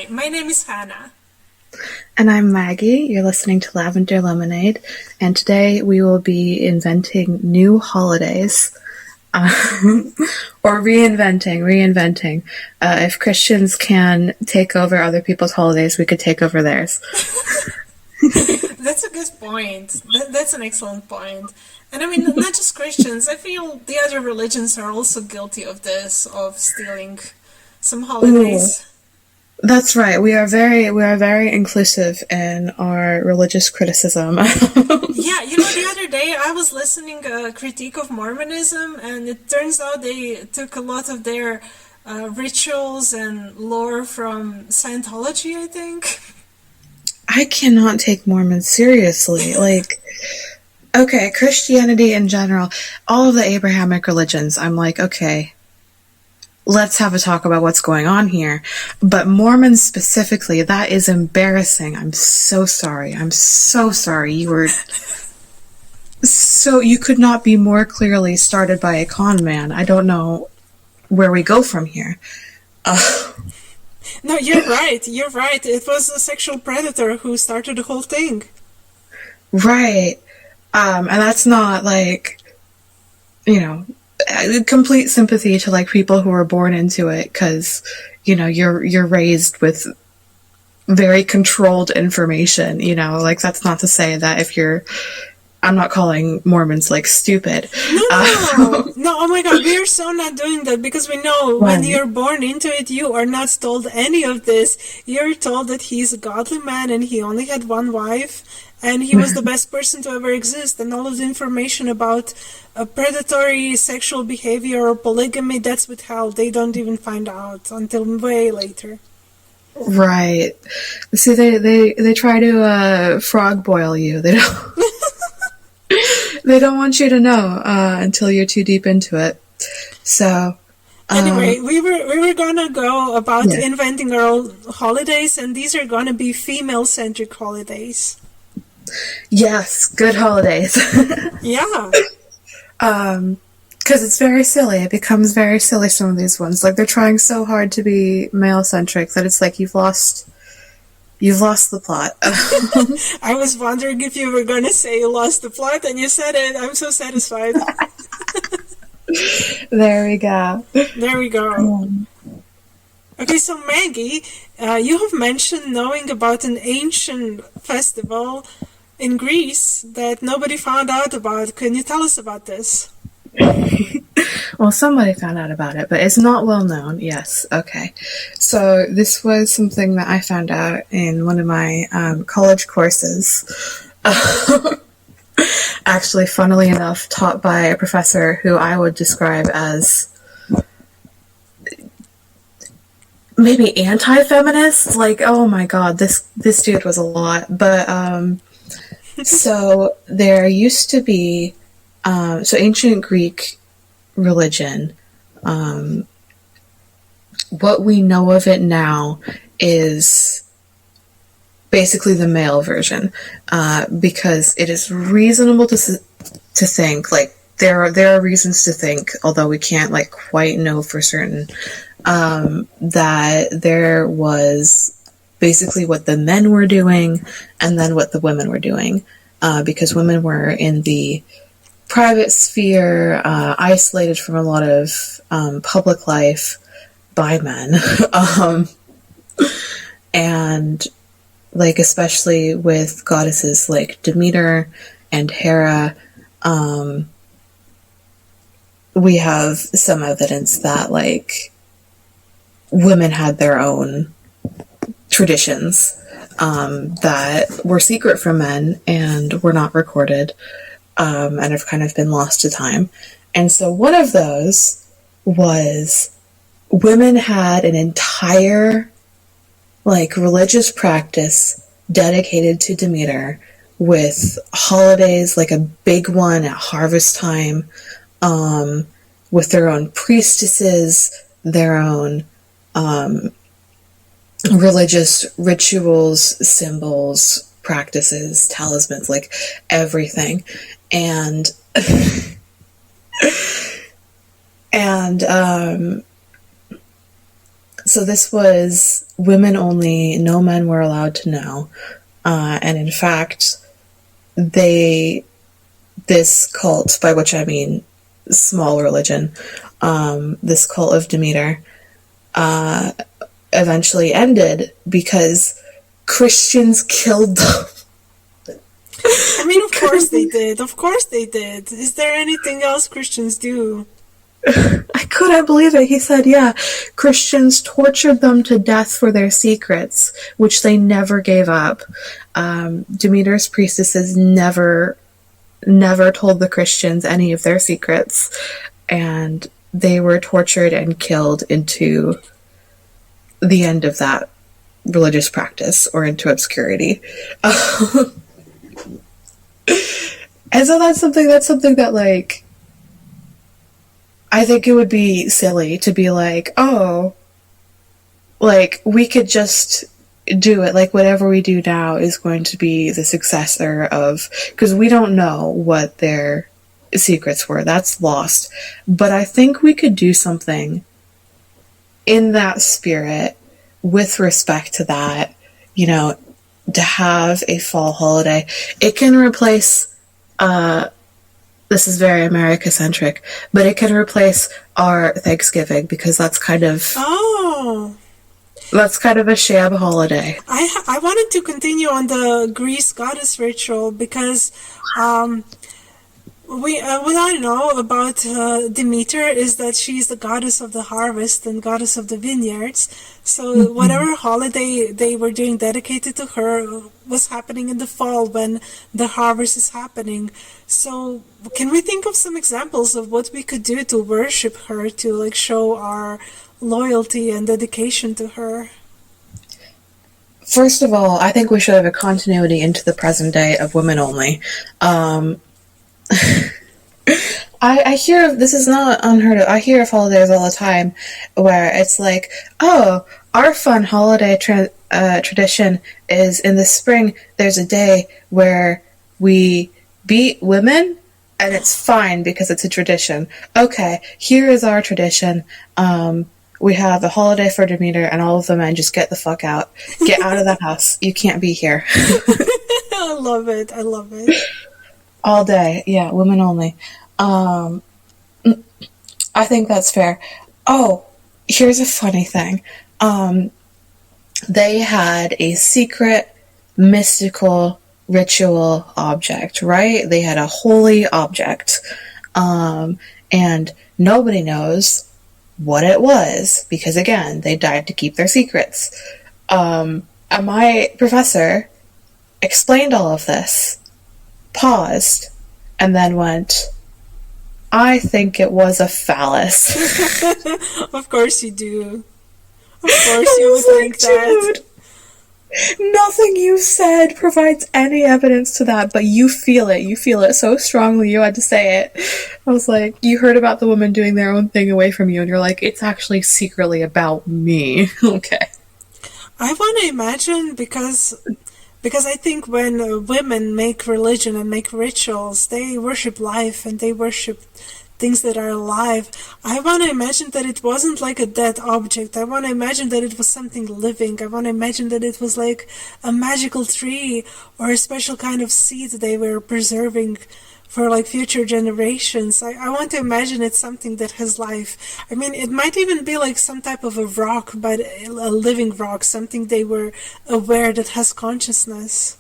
my name is Hannah. And I'm Maggie. You're listening to Lavender Lemonade, and today we will be inventing new holidays. Or reinventing. If Christians can take over other people's holidays, we could take over theirs. That's a good point. That's an excellent point. And I mean, not just Christians. I feel the other religions are also guilty of this, of stealing some holidays. Ooh. That's right. We are very inclusive in our religious criticism. Yeah, the other day I was listening a critique of Mormonism, and it turns out they took a lot of their rituals and lore from Scientology, I think. I cannot take Mormons seriously. Okay, Christianity in general, all of the Abrahamic religions, I'm like, okay, let's have a talk about what's going on here. But Mormons specifically, that is embarrassing. I'm so sorry. You could not be more clearly started by a con man. I don't know where we go from here. No, you're right. It was a sexual predator who started the whole thing. Right. And that's not complete sympathy to people who are born into it, because you're raised with very controlled information. That's not to say that I'm not calling Mormons stupid. No, oh my god, we're so not doing that, because we know when you're born into it, you are not told any of this. You're told that he's a godly man and he only had one wife and he was the best person to ever exist, and all of the information about predatory sexual behavior or polygamy, that's withheld. They don't even find out until way later. Right. See, they try to frog boil you. They don't they don't want you to know until you're too deep into it. So anyway, we were gonna go about inventing our own holidays, and these are gonna be female-centric holidays. Yes, good holidays. Yeah. Because it's very silly. It becomes very silly, some of these ones. They're trying so hard to be male-centric that it's you've lost the plot. I was wondering if you were going to say you lost the plot, and you said it. I'm so satisfied. There we go. Okay, so Maggie, you have mentioned knowing about an ancient festival in Greece that nobody found out about. Can you tell us about this? Well, somebody found out about it, but it's not well known. Yes, okay. So this was something that I found out in one of my college courses. Actually, funnily enough, taught by a professor who I would describe as maybe anti-feminist. Oh my god, this dude was a lot. But so there used to be ancient Greek religion, what we know of it now is basically the male version, because it is reasonable to think, there are reasons to think, although we can't quite know for certain, that there was basically what the men were doing and then what the women were doing, because women were in the private sphere, isolated from a lot of public life by men. And especially with goddesses like Demeter and Hera, we have some evidence that women had their own traditions that were secret from men and were not recorded, and have kind of been lost to time. And so one of those was women had an entire religious practice dedicated to Demeter, with holidays, a big one at harvest time, with their own priestesses, their own religious rituals, symbols, practices, talismans, everything. And So this was women only, no men were allowed to know. And in fact, this cult, by which I mean small religion, this cult of Demeter, eventually ended because Christians killed them. I mean, of course they did. Of course they did. Is there anything else Christians do? I couldn't believe it. He said, yeah, Christians tortured them to death for their secrets, which they never gave up. Demeter's priestesses never told the Christians any of their secrets, and they were tortured and killed into the end of that religious practice, or into obscurity. And so that's something that, like, I think it would be silly to be like, oh, like, we could just do it. Like, whatever we do now is going to be the successor of, because we don't know what their secrets were. That's lost. But I think we could do something in that spirit with respect to that, you know, to have a fall holiday. It can replace, this is very America-centric, but it can replace our Thanksgiving, because that's kind of... Oh! That's kind of a sham holiday. I wanted to continue on the Greece goddess ritual, because what I know about Demeter is that she's the goddess of the harvest and goddess of the vineyards. So whatever holiday they were doing dedicated to her was happening in the fall when the harvest is happening. So can we think of some examples of what we could do to worship her, to like show our loyalty and dedication to her? First of all, I think we should have a continuity into the present day of women only. I hear, this is not unheard of, I hear of holidays all the time where it's like, oh, our fun holiday tradition is in the spring, there's a day where we beat women, and it's fine because it's a tradition. Okay, here is our tradition. We have a holiday for Demeter, and all of the men just get the fuck out. Get out of the house. You can't be here. I love it. I love it. All day. Yeah, women only. I think that's fair. Oh, here's a funny thing. They had a secret, mystical, ritual object, right? They had a holy object. And nobody knows what it was, because again, they died to keep their secrets. And my professor explained all of this, paused, and then went, I think it was a phallus. Of course you do. Of course you would think that. Nothing you said provides any evidence to that, but you feel it. You feel it so strongly you had to say it. I was like, you heard about the woman doing their own thing away from you, and you're like, it's actually secretly about me. Okay. I want to imagine, because I think when women make religion and make rituals, they worship life and they worship things that are alive. I want to imagine that it wasn't like a dead object. I want to imagine that it was something living. I want to imagine that it was like a magical tree or a special kind of seed they were preserving for like future generations. I want to imagine it's something that has life. I mean, it might even be like some type of a rock, but a living rock, something they were aware that has consciousness.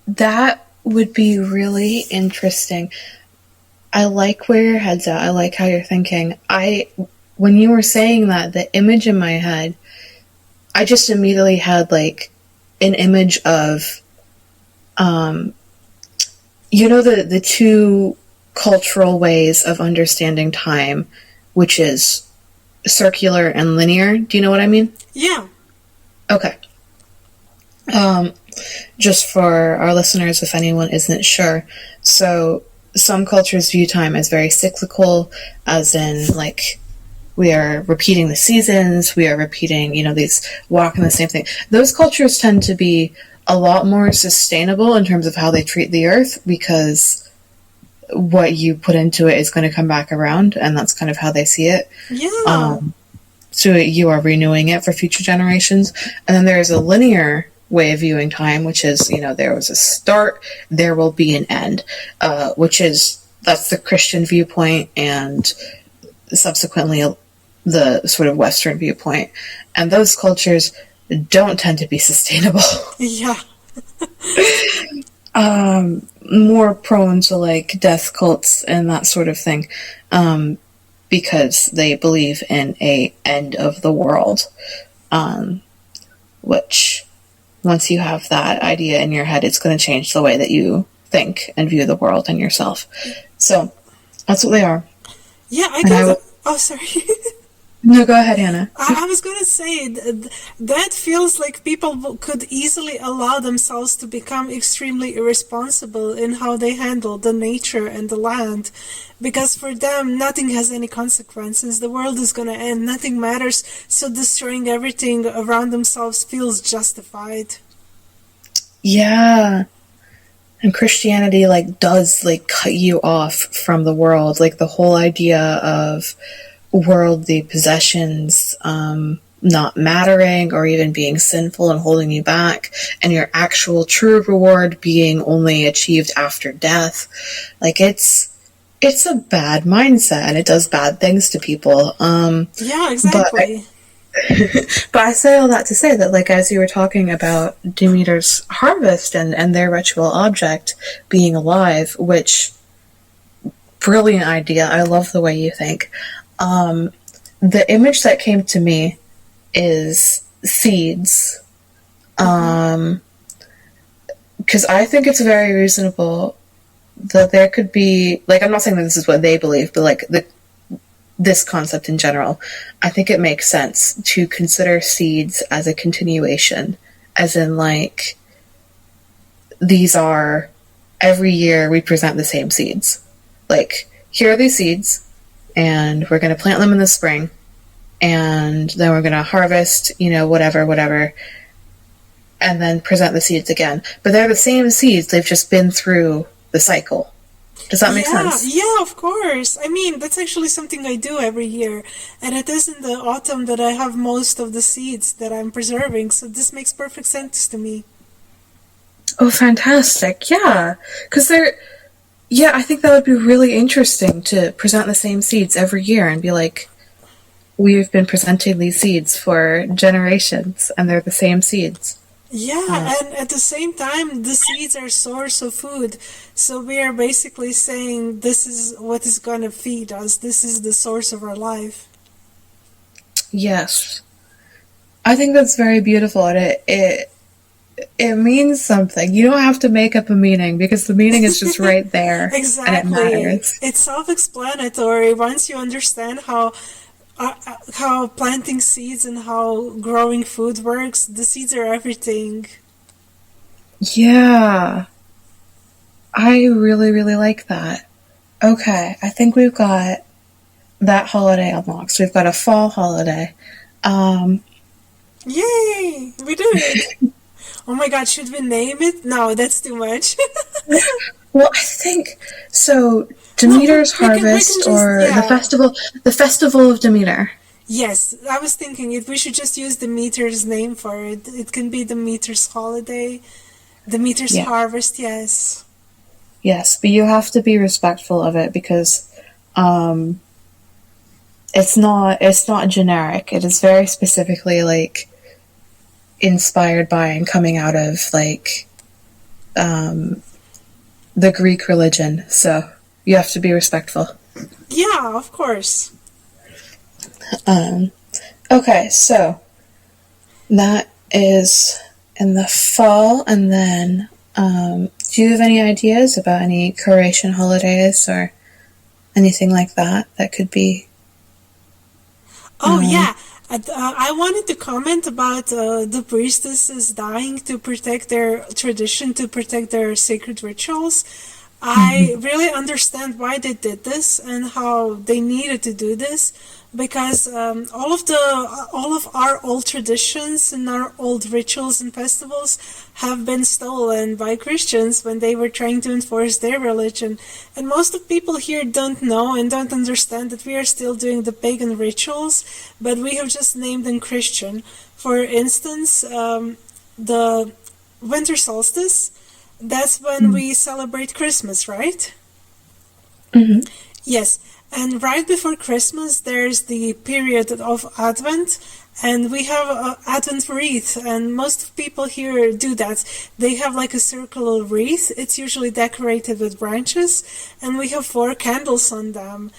That would be really interesting. I like where your head's at. I like how you're thinking. When you were saying that, the image in my head, I just immediately had like an image of, you know, the two cultural ways of understanding time, which is circular and linear. Do you know what I mean? Yeah. Okay. Just for our listeners, if anyone isn't sure. So some cultures view time as very cyclical, as in, like, we are repeating the seasons, we are repeating, you know, these walking the same thing. Those cultures tend to be a lot more sustainable in terms of how they treat the earth, because what you put into it is going to come back around, and that's kind of how they see it. Yeah. so you are renewing it for future generations. And then there is a linear way of viewing time, which is, there was a start, there will be an end, that's the Christian viewpoint, and subsequently the sort of Western viewpoint. And those cultures don't tend to be sustainable. Yeah. More prone to like death cults and that sort of thing, because they believe in a end of the world, which once you have that idea in your head, it's going to change the way that you think and view the world and yourself. So that's what they are. Yeah, I guess. Oh, sorry. No, go ahead, Hannah. I was going to say that feels like people could easily allow themselves to become extremely irresponsible in how they handle the nature and the land, because for them nothing has any consequences. The world is going to end, nothing matters, so destroying everything around themselves feels justified. Yeah. And Christianity does cut you off from the world, the whole idea of worldly possessions not mattering or even being sinful and holding you back, and your actual true reward being only achieved after death. It's a bad mindset, and it does bad things to people. Yeah, exactly. But I say all that to say that, as you were talking about Demeter's harvest and their ritual object being alive, which, brilliant idea, I love the way you think. The image that came to me is seeds. Because I think it's very reasonable that there could be, I'm not saying that this is what they believe, but this concept in general, I think it makes sense to consider seeds as a continuation, as in these are, every year we present the same seeds. Here are these seeds, and we're going to plant them in the spring, and then we're going to harvest, whatever, and then present the seeds again. But they're the same seeds, they've just been through the cycle. Does that make sense? Yeah, of course. I mean, that's actually something I do every year. And it is in the autumn that I have most of the seeds that I'm preserving, so this makes perfect sense to me. Oh, fantastic. Yeah. Because I think that would be really interesting to present the same seeds every year and be we've been presenting these seeds for generations, and they're the same seeds. Yeah, and at the same time, the seeds are source of food. So we are basically saying this is what is going to feed us. This is the source of our life. Yes. I think that's very beautiful, and it means something. You don't have to make up a meaning, because the meaning is just right there. Exactly. And it matters. It's self-explanatory once you understand how planting seeds and how growing food works. The seeds are everything. Yeah. I really, really like that. Okay, I think we've got that holiday unlocked. So we've got a fall holiday. Yay! We did it! Oh my god, should we name it? No, that's too much. Well, I think so. Demeter's harvest, the festival of Demeter. Yes, I was thinking we should just use Demeter's name for it. It can be Demeter's holiday, Demeter's harvest. Yes. Yes, but you have to be respectful of it, because it's not generic. It is very specifically inspired by and coming out of the Greek religion. So you have to be respectful. Yeah, of course. Okay, so that is in the fall, and then do you have any ideas about any Croatian holidays or anything like that could be? Oh, yeah. I wanted to comment about the priestesses dying to protect their tradition, to protect their sacred rituals. I really understand why they did this and how they needed to do this, because all of our old traditions and our old rituals and festivals have been stolen by Christians when they were trying to enforce their religion. And most of people here don't know and don't understand that we are still doing the pagan rituals, but we have just named them Christian. For instance, the winter solstice, that's when we celebrate Christmas, right? Mm-hmm. Yes, and right before Christmas, there's the period of Advent, and we have an Advent wreath, and most people here do that. They have like a circular wreath. It's usually decorated with branches, and we have 4 candles on them.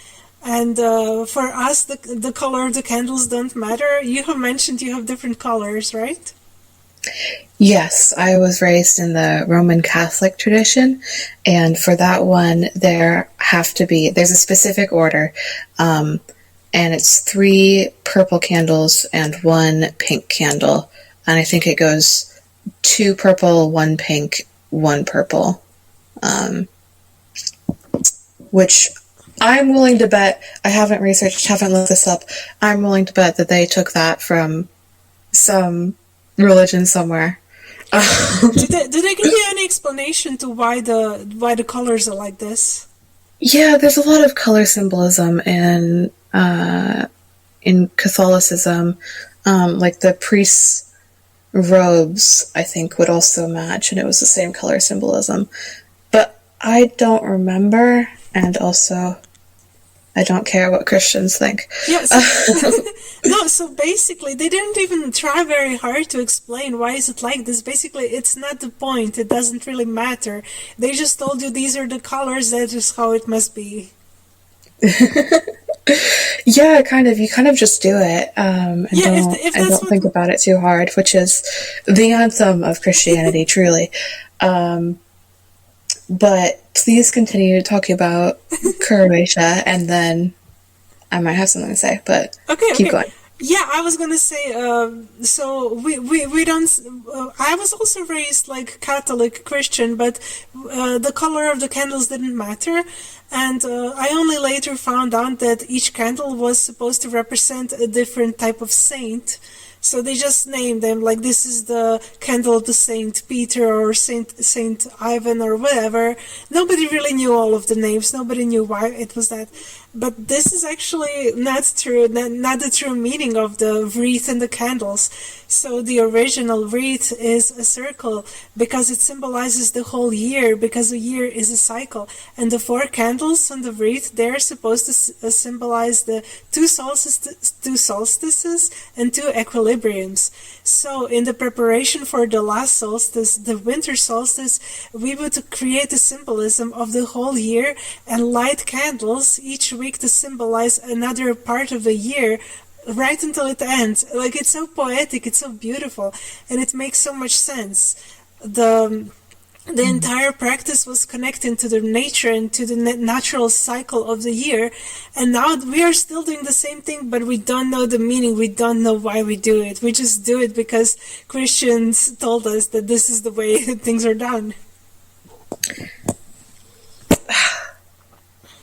And for us, the color of the candles don't matter. You have mentioned you have different colors, right? Yes, I was raised in the Roman Catholic tradition, and for that one, there's a specific order, and it's 3 purple candles and 1 pink candle, and I think it goes 2 purple, 1 pink, 1 purple, which I'm willing to bet, I haven't looked this up, I'm willing to bet that they took that from some religion somewhere. Did they give you any explanation to why the colors are like this? Yeah, there's a lot of color symbolism in Catholicism. Like the priests' robes, I think, would also match, and it was the same color symbolism. But I don't remember, and also I don't care what Christians think. Yes. No, so basically, they didn't even try very hard to explain why is it like this. Basically, it's not the point. It doesn't really matter. They just told you these are the colors, that is how it must be. Yeah, kind of. You kind of just do it, and don't think about it too hard, which is the anthem of Christianity, truly. But please continue talking about Croatia, and then I might have something to say, but keep going. Yeah, I was gonna say, so we don't, I was also raised like Catholic Christian, but the color of the candles didn't matter, and I only later found out that each candle was supposed to represent a different type of saint. So they just named them, like this is the candle of the Saint Peter or Saint Ivan or whatever. Nobody really knew all of the names. Nobody knew why it was that. But this is actually not true, not the true meaning of the wreath and the candles. So the original wreath is a circle because it symbolizes the whole year, because a year is a cycle. And the 4 candles on the wreath, they're supposed to symbolize the 2 solstices and 2 equilibriums. So in the preparation for the last solstice, the winter solstice, we would create a symbolism of the whole year and light candles each week to symbolize another part of the year right until it ends. Like, it's so poetic, it's so beautiful, and it makes so much sense. The entire practice was connecting to the nature and to the natural cycle of the year, and now we are still doing the same thing, but we don't know the meaning, we don't know why we do it. We just do it because Christians told us that this is the way things are done.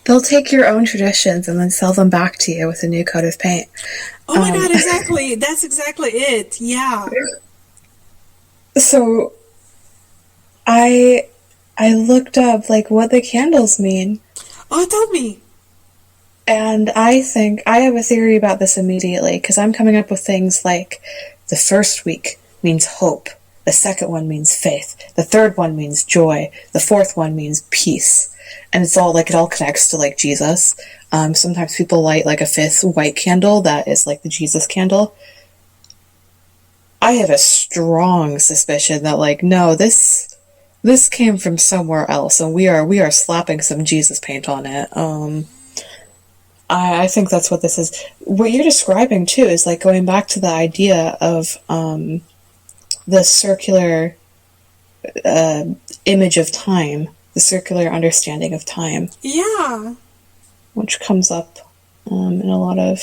They'll take your own traditions and then sell them back to you with a new coat of paint. Oh my god, exactly. That's exactly it. Yeah. So I looked up like what the candles mean. Oh, tell me. And I think I have a theory about this immediately, because I'm coming up with things like the first week means hope, the second one means faith, the third one means joy, the fourth one means peace. And it's all like, it all connects to like Jesus. Sometimes people light like a 5th white candle that is like the Jesus candle. I have a strong suspicion that like, no, this came from somewhere else, and we are slapping some Jesus paint on it. I think that's what this is. What you're describing too is like going back to the idea of the circular image of time. The circular understanding of time. Yeah. Which comes up in a lot of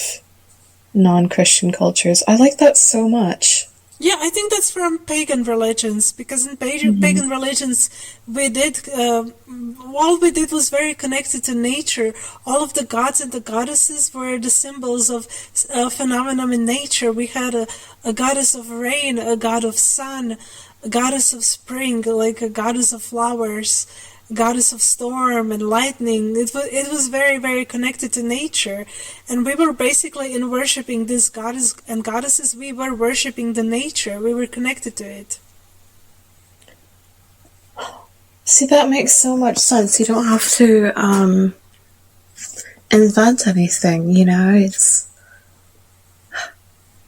non-Christian cultures. I like that so much. Yeah, I think that's from pagan religions, because in pagan religions, we did, all we did was very connected to nature. All of the gods and the goddesses were the symbols of phenomenon in nature. We had a goddess of rain, a god of sun, a goddess of spring, like a goddess of flowers, goddess of storm and lightning. It was very, very connected to nature, and we were basically in worshiping this goddess and goddesses. We were worshiping the nature. We were connected to it. See, that makes so much sense. You don't have to invent anything, you know? It's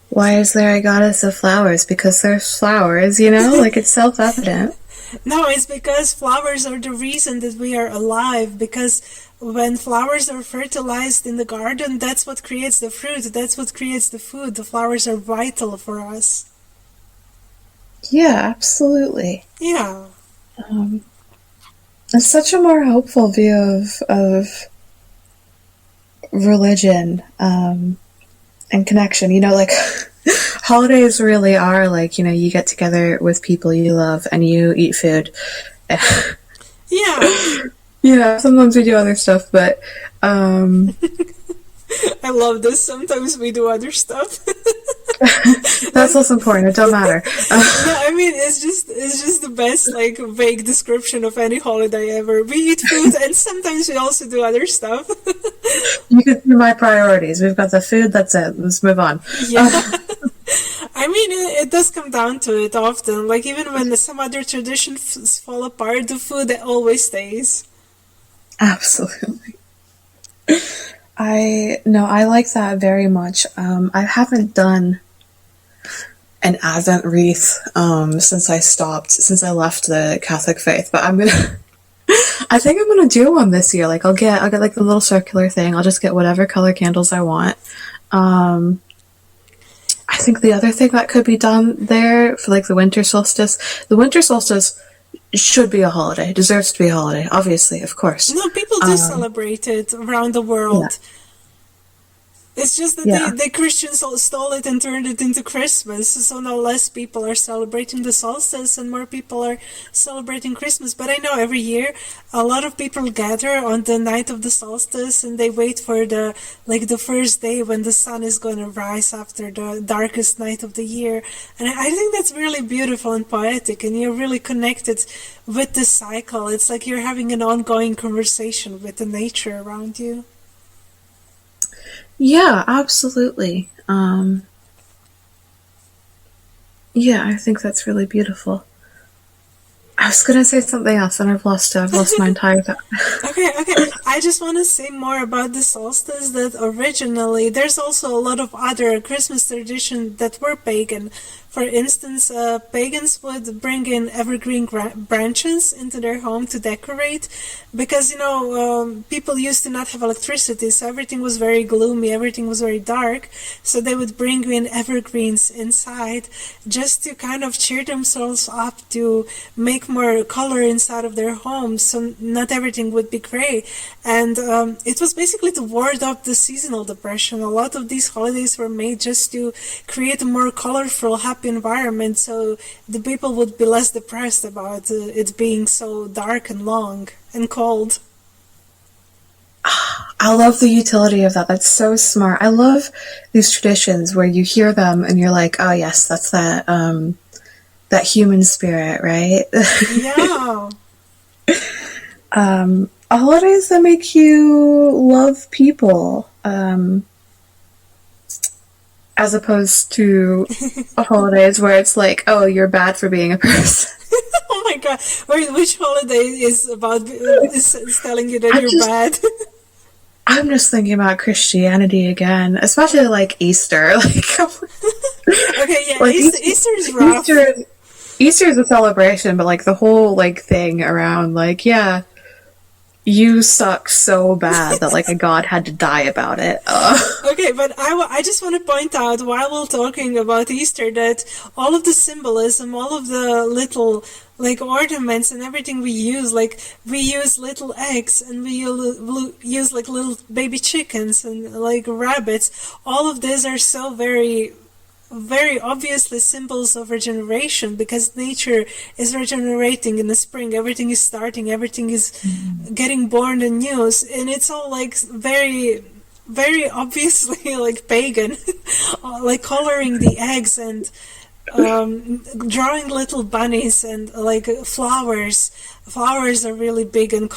why is there a goddess of flowers? Because there's flowers, you know? Like, it's self-evident. No, it's because flowers are the reason that we are alive. Because when flowers are fertilized in the garden, that's what creates the fruit. That's what creates the food. The flowers are vital for us. Yeah, absolutely. Yeah. It's such a more hopeful view of religion and connection. You know, like holidays really are like, you know, you get together with people you love and you eat food. Yeah. You know, sometimes we do other stuff, but I love this. Sometimes we do other stuff. that's less important. It don't matter. No, I mean, it's just the best, like, vague description of any holiday ever. We eat food, and sometimes we also do other stuff. You can see my priorities. We've got the food. That's it. Let's move on. Yeah. I mean, it does come down to it often. Like, even when some other traditions fall apart, the food always stays. Absolutely. I like that very much. I haven't done an Advent wreath since I left the Catholic faith, but I think I'm gonna do one this year. Like I'll get like the little circular thing. I'll just get whatever color candles I want. I think the other thing that could be done there for like the winter solstice should be a holiday. Deserves to be a holiday, obviously, of course. No, people do celebrate it around the world. Yeah. It's just that the Christians stole it and turned it into Christmas, so now less people are celebrating the solstice and more people are celebrating Christmas. But I know every year a lot of people gather on the night of the solstice and they wait for the first day when the sun is going to rise after the darkest night of the year. And I think that's really beautiful and poetic, and you're really connected with the cycle. It's like you're having an ongoing conversation with the nature around you. Yeah, absolutely. Yeah, I think that's really beautiful. I was gonna say something else and I've lost it. I've lost my entire thought. Okay. I just want to say more about the solstice, that originally there's also a lot of other Christmas traditions that were pagan. For instance, pagans would bring in evergreen branches into their home to decorate, because, people used to not have electricity, so everything was very gloomy, everything was very dark, so they would bring in evergreens inside just to kind of cheer themselves up, to make more color inside of their homes, so not everything would be gray. And it was basically to ward off the seasonal depression. A lot of these holidays were made just to create a more colorful, happy environment, so the people would be less depressed about it being so dark and long and cold. I love the utility of that. That's so smart. I love these traditions where you hear them and you're like, oh yes, that's that human spirit, right? Yeah. Holidays that make you love people, as opposed to holidays where it's like, oh, you're bad for being a person. Oh my god! Which holiday is telling you that you're bad? I'm just thinking about Christianity again, especially like Easter. Okay, yeah, like Easter is rough. Easter is a celebration, but like the whole like thing around like, yeah, you suck so bad that like a god had to die about it. Okay, but I just want to point out, while we're talking about Easter, that all of the symbolism, all of the little like ornaments and everything we use little eggs, and we use like little baby chickens and like rabbits. All of these are so very very obviously symbols of regeneration, because nature is regenerating in the spring. Everything is starting, everything is getting born anew, and it's all like very, very obviously like pagan, like coloring the eggs and drawing little bunnies and like flowers. Flowers are really big and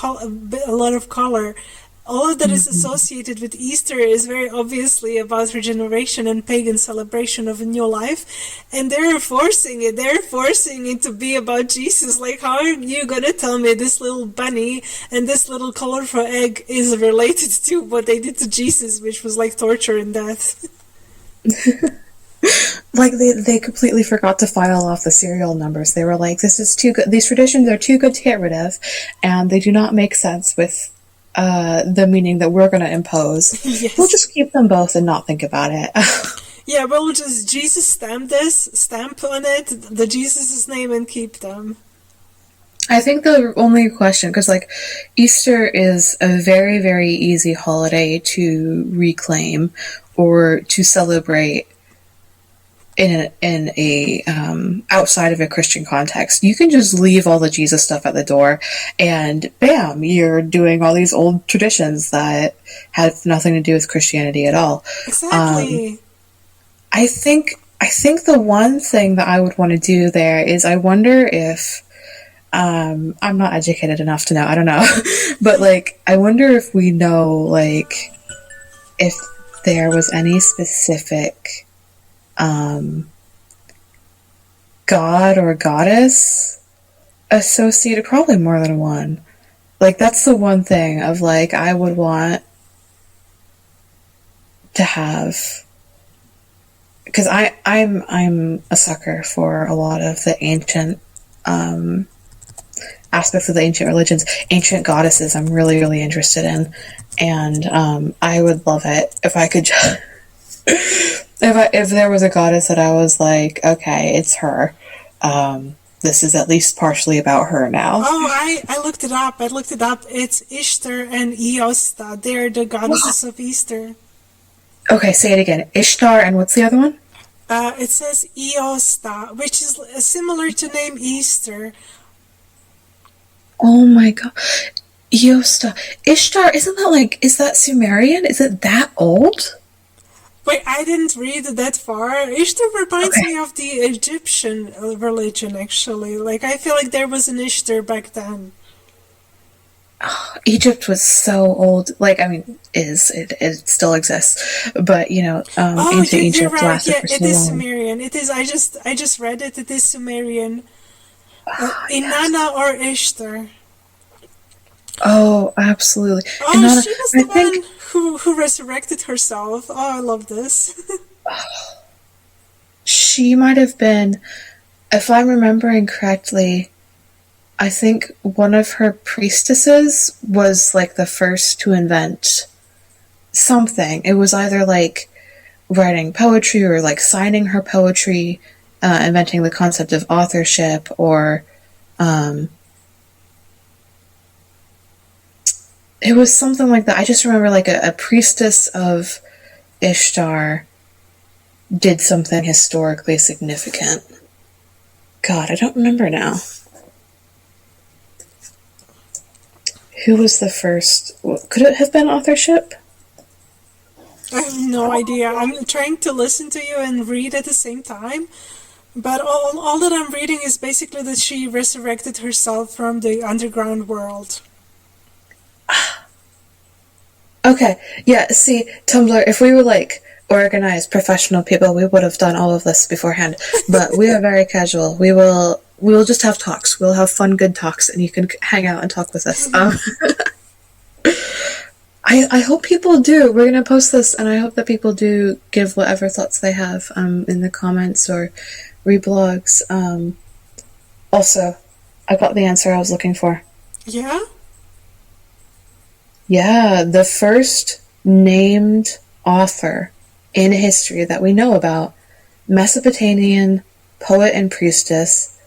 a lot of color. All of that is associated with Easter is very obviously about regeneration and pagan celebration of a new life, and they're forcing it. They're forcing it to be about Jesus. Like, how are you gonna tell me this little bunny and this little colorful egg is related to what they did to Jesus, which was like torture and death? Like they completely forgot to file off the serial numbers. They were like, "This is too good. These traditions are too good to get rid of, and they do not make sense with the meaning that we're going to impose. Yes. We'll just keep them both and not think about it." Yeah, we'll just Jesus stamp on it, the Jesus' name, and keep them. I think the only question, because like Easter is a very, very easy holiday to reclaim or to celebrate in a outside of a Christian context. You can just leave all the Jesus stuff at the door, and bam, you're doing all these old traditions that have nothing to do with Christianity at all. Exactly. I think the one thing that I would want to do there is I wonder if I'm not educated enough to know. I don't know, but like I wonder if we know like if there was any specific god or goddess associated, probably more than one. Like that's the one thing of like I would want to have, because I'm a sucker for a lot of the ancient aspects of the ancient religions, ancient goddesses. I'm really, really interested in, and I would love it if I could just if there was a goddess that I was like, okay, it's her. This is at least partially about her now. Oh, I looked it up. It's Ishtar and Eosta. They're the goddesses of Easter. Okay, say it again. Ishtar and what's the other one? It says Eosta, which is similar to name Easter. Oh my god. Eosta. Ishtar, isn't that like, is that Sumerian? Is it that old? Wait, I didn't read that far. Ishtar reminds me of the Egyptian religion, actually. Like, I feel like there was an Ishtar back then. Oh, Egypt was so old. Like, I mean, it still exists, but you know, ancient Egypt right. lasted Yeah, for so it is long. Sumerian. It is. I just read it. It is Sumerian. Inana or Ishtar. Oh, absolutely. Oh, Inana, she was the one who resurrected herself. Oh, I love this. she might have been, if I'm remembering correctly, I think one of her priestesses was like the first to invent something. It was either like writing poetry or like signing her poetry, inventing the concept of authorship, or it was something like that. I just remember like a priestess of Ishtar did something historically significant. God, I don't remember now. Who was the first? Could it have been authorship? I have no idea. I'm trying to listen to you and read at the same time. But all that I'm reading is basically that she resurrected herself from the underground world. Okay, yeah, see, Tumblr, if we were like organized professional people, we would have done all of this beforehand. But we are very casual. We will just have talks. We'll have fun, good talks, and you can hang out and talk with us. I hope people do. We're going to post this, and I hope that people do give whatever thoughts they have in the comments or reblogs. Also, I got the answer I was looking for. Yeah? Yeah, the first named author in history that we know about, Mesopotamian poet and priestess,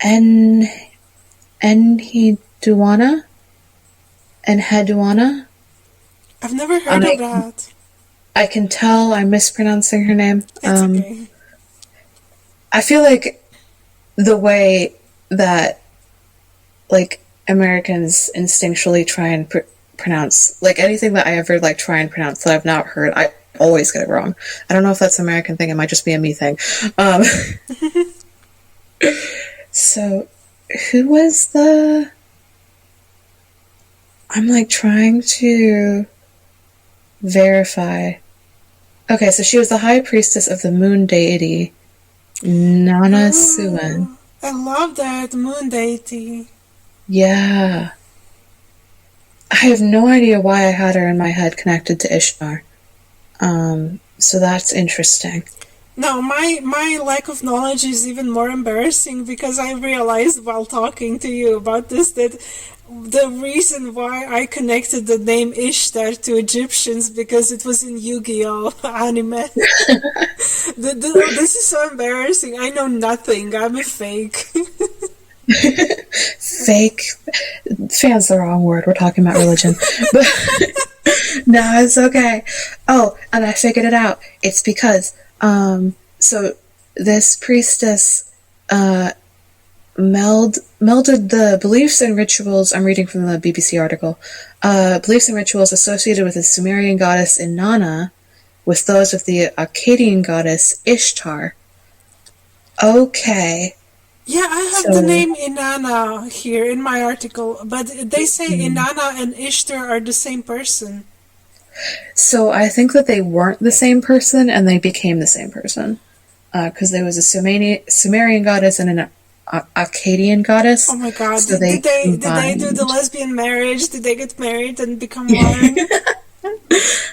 Enheduanna? I've never heard of that. I can tell I'm mispronouncing her name. It's okay. I feel like the way that like Americans instinctually try and pronounce like anything that I ever like try and pronounce that I've not heard, I always get it wrong. I don't know if that's an American thing. It might just be a me thing. So, who was the? I'm like trying to verify. Okay, so she was the high priestess of the moon deity, Nana Suan. I love that moon deity. Yeah. I have no idea why I had her in my head connected to Ishtar. So that's interesting. No, my lack of knowledge is even more embarrassing because I realized while talking to you about this that the reason why I connected the name Ishtar to Egyptians because it was in Yu-Gi-Oh anime. This is so embarrassing. I know nothing. I'm a fake. Fake. Fan's the wrong word. We're talking about religion. But no, it's okay. Oh, and I figured it out. It's because, so this priestess, melded the beliefs and rituals, I'm reading from the BBC article, beliefs and rituals associated with the Sumerian goddess Inanna with those of the Akkadian goddess Ishtar. Okay. Yeah, I have the name Inana here in my article, but they say Inana and Ishtar are the same person. So I think that they weren't the same person and they became the same person. Because there was a Sumerian goddess and an Akkadian goddess. Oh my god, so did they do the lesbian marriage? Did they get married and become one?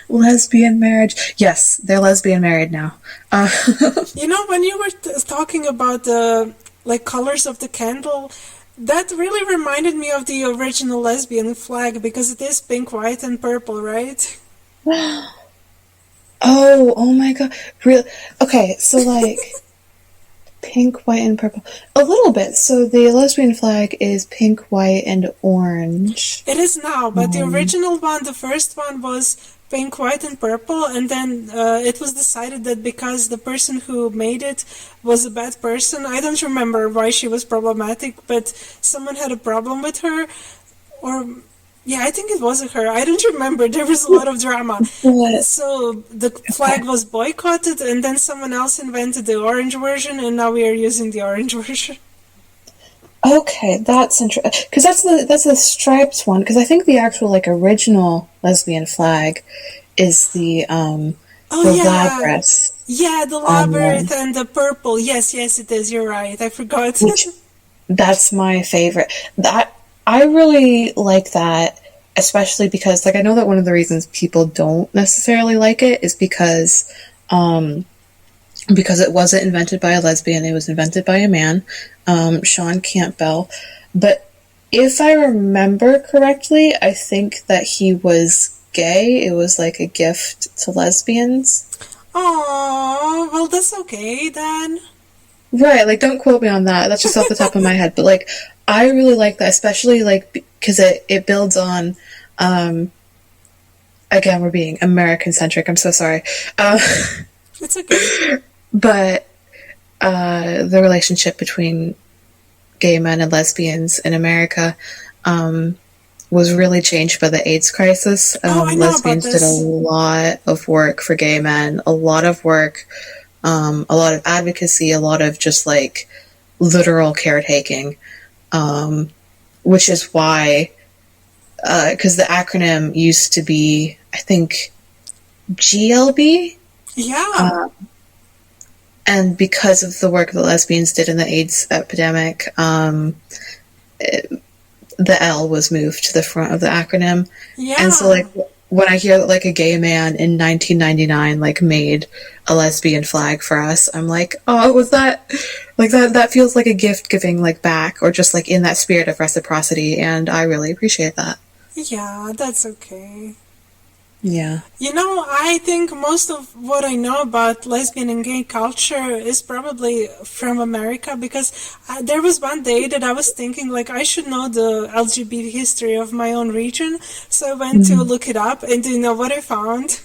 Lesbian marriage. Yes, they're lesbian married now. You know, when you were talking about the like colors of the candle, that really reminded me of the original lesbian flag because it is pink, white, and purple, right? Oh my god. Really? Okay, so like pink, white, and purple. A little bit. So the lesbian flag is pink, white, and orange. It is now, but the original one, the first one, was pink, white, and purple, and then it was decided that because the person who made it was a bad person, I don't remember why she was problematic, but someone had a problem with her, or yeah, I think it wasn't her. I don't remember. There was a lot of drama. So the flag was boycotted, and then someone else invented the orange version, and now we are using the orange version. Okay, that's interesting. Because that's the striped one. Because I think the actual like original lesbian flag is the labyrinth. Yeah, the labyrinth and the purple. Yes, it is. You're right. I forgot. That's my favorite. That I really like that, especially because like I know that one of the reasons people don't necessarily like it is because it wasn't invented by a lesbian, it was invented by a man, Sean Campbell. But if I remember correctly, I think that he was gay. It was like a gift to lesbians. Oh, well, that's okay then. Right, like don't quote me on that. That's just off the top of my head. But like, I really like that, especially like because it builds on. Again, we're being American centric. I'm so sorry. It's okay. But the relationship between gay men and lesbians in America was really changed by the AIDS crisis. I know Lesbians about this. did a lot of work for gay men, a lot of work, a lot of advocacy, a lot of just like literal caretaking, which is why, because the acronym used to be, I think, GLB. Yeah. And because of the work that lesbians did in the AIDS epidemic, the L was moved to the front of the acronym. Yeah. And so, like, when I hear that, like, a gay man in 1999, like, made a lesbian flag for us, I'm like, oh, was that, like, that feels like a gift giving, like, back, or just, like, in that spirit of reciprocity, and I really appreciate that. Yeah, that's okay. Yeah. You know, I think most of what I know about lesbian and gay culture is probably from America because there was one day that I was thinking, like, I should know the LGBT history of my own region. So I went to look it up, and do you know what I found?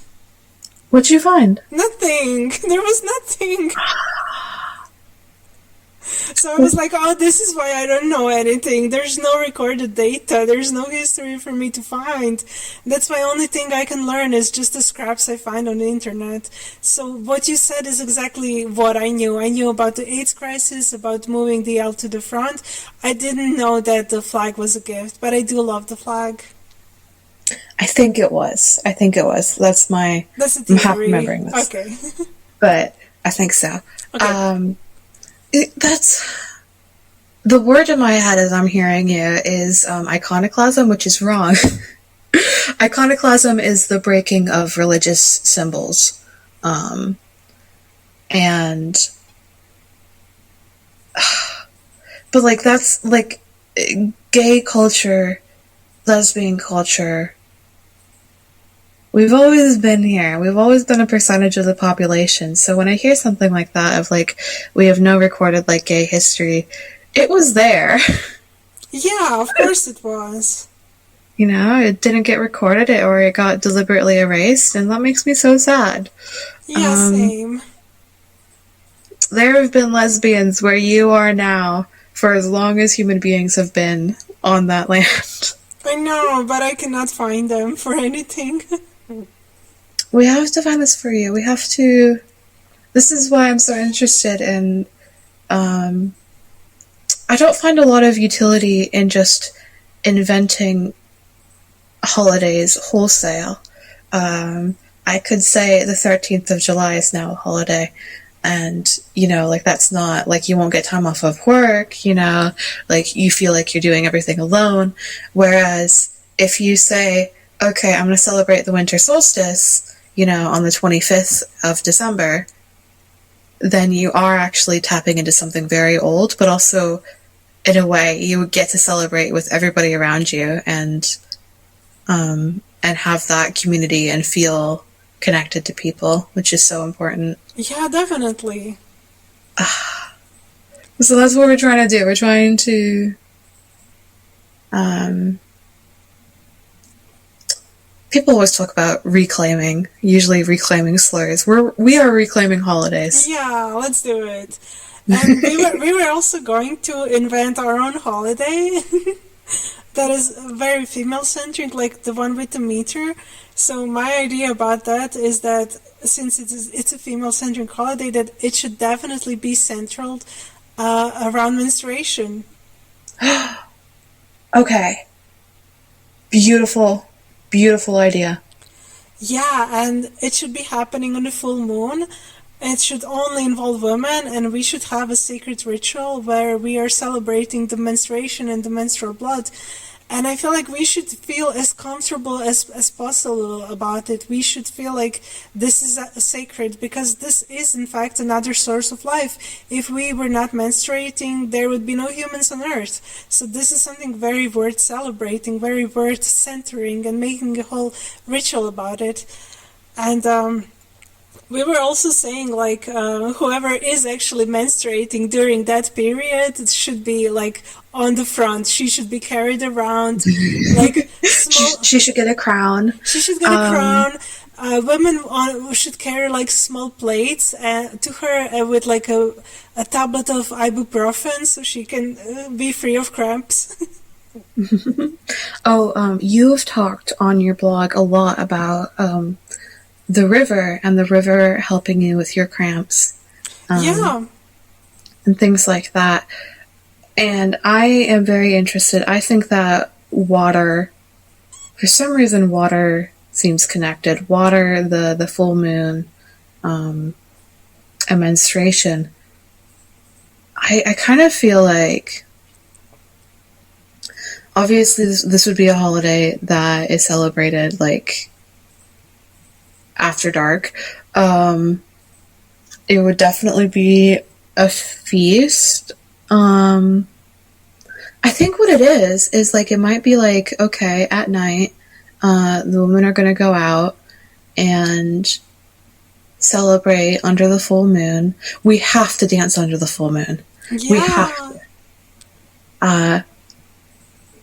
What'd you find? Nothing. There was nothing. So I was like, oh, this is why I don't know anything. There's no recorded data. There's no history for me to find. That's my only thing I can learn is just the scraps I find on the internet. So what you said is exactly what I knew. I knew about the AIDS crisis, about moving the L to the front. I didn't know that the flag was a gift, but I do love the flag. I think it was. That's a I'm half theory. remembering this. Okay. But I think so. Okay. That's the word in my head as I'm hearing you is iconoclasm, which is wrong. Iconoclasm is the breaking of religious symbols, and but like that's like gay culture, lesbian culture. We've always been here. We've always been a percentage of the population. So when I hear something like that of like, we have no recorded like gay history, it was there. Yeah, of course it was. You know, it didn't get recorded or it got deliberately erased, and that makes me so sad. Yeah, same. There have been lesbians where you are now for as long as human beings have been on that land. I know, but I cannot find them for anything. We have to find this for you. We have to. This is why I'm so interested in. I don't find a lot of utility in just inventing holidays wholesale. I could say the 13th of July is now a holiday. And, you know, like that's not, like you won't get time off of work, you know, like you feel like you're doing everything alone. Whereas if you say, okay, I'm going to celebrate the winter solstice, you know, on the 25th of December, then you are actually tapping into something very old, but also in a way you get to celebrate with everybody around you and have that community and feel connected to people, which is so important. Yeah, definitely. So that's what we're trying to do. We're trying to people always talk about reclaiming, usually reclaiming slurs. We are reclaiming holidays. Yeah, let's do it. And we were also going to invent our own holiday that is very female-centric, like the one with the meter. So my idea about that is that since it's a female-centric holiday, that it should definitely be centered around menstruation. Okay. Beautiful idea. Yeah, and it should be happening on the full moon. It should only involve women, and we should have a sacred ritual where we are celebrating the menstruation and the menstrual blood. And I feel like we should feel as comfortable as possible about it. We should feel like this is sacred, because this is in fact another source of life. If we were not menstruating, there would be no humans on earth. So this is something very worth celebrating, very worth centering and making a whole ritual about it. And we were also saying, like, whoever is actually menstruating during that period, it should be, like, on the front. She should be carried around, like, small... She should get a crown. She should get a crown. Women should carry, like, small plates to her with, like, a tablet of ibuprofen so she can be free of cramps. You've talked on your blog a lot about... the river and the river helping you with your cramps. Yeah. And things like that. And I am very interested. I think that water, for some reason, water seems connected. Water, the full moon, and menstruation. I kind of feel like, obviously this would be a holiday that is celebrated, like, after dark. It would definitely be a feast. I think what it is like, it might be like, okay, at night, the women are going to go out and celebrate under the full moon. We have to dance under the full moon. Yeah. We have to.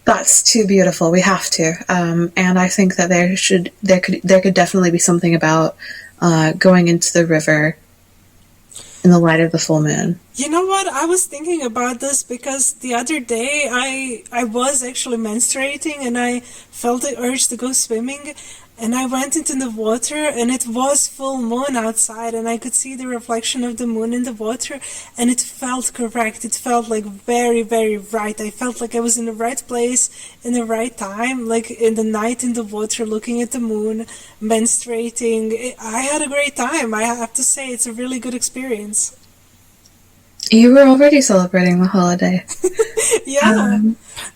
That's too beautiful. We have to. And I think that there could definitely be something about going into the river in the light of the full moon. You know what? I was thinking about this because the other day I was actually menstruating and I felt the urge to go swimming, and I went into the water and it was full moon outside and I could see the reflection of the moon in the water, and it felt correct. It felt like very, very right. I felt like I was in the right place in the right time, like in the night in the water looking at the moon, menstruating. I had a great time. I have to say it's a really good experience. You were already celebrating the holiday. Yeah,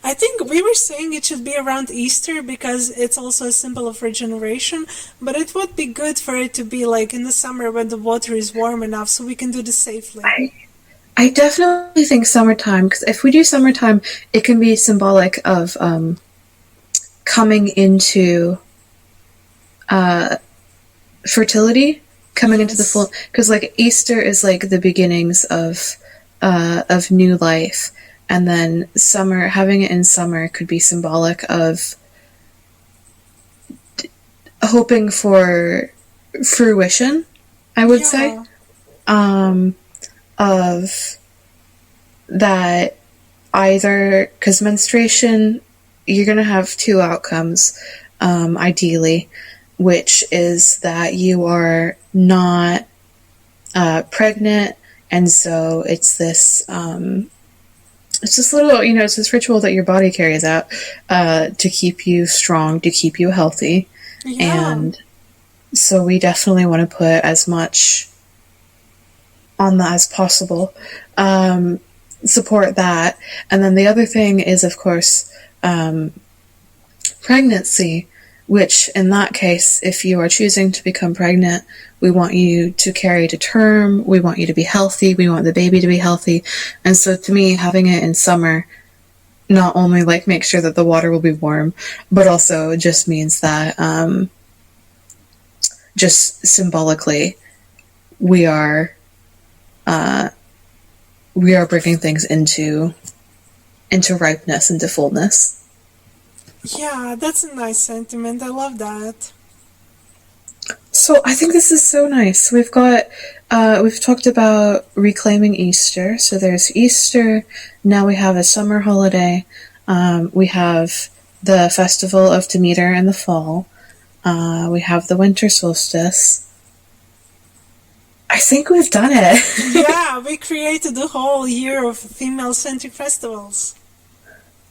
I think we were saying it should be around Easter because it's also a symbol of regeneration, but it would be good for it to be like in the summer when the water is warm enough so we can do this safely. I definitely think summertime, because if we do summertime, it can be symbolic of coming into fertility, coming into the full, because like Easter is like the beginnings of new life, and then summer, having it in summer could be symbolic of hoping for fruition, I would say, of that, either, because menstruation, you're going to have two outcomes, ideally, which is that you are not pregnant, and so it's this little, it's this ritual that your body carries out to keep you strong, to keep you healthy. Yeah. And so we definitely want to put as much on that as possible, support that. And then the other thing is, of course, pregnancy, which in that case, if you are choosing to become pregnant, we want you to carry to term, we want you to be healthy, we want the baby to be healthy. And so to me, having it in summer not only like make sure that the water will be warm, but also just means that just symbolically we are bringing things into ripeness, into fullness. Yeah, that's a nice sentiment. I love that. So I think this is so nice. We've talked about reclaiming Easter. So there's Easter. Now we have a summer holiday. We have the festival of Demeter in the fall. We have the winter solstice. I think we've done it. Yeah, we created a whole year of female-centric festivals.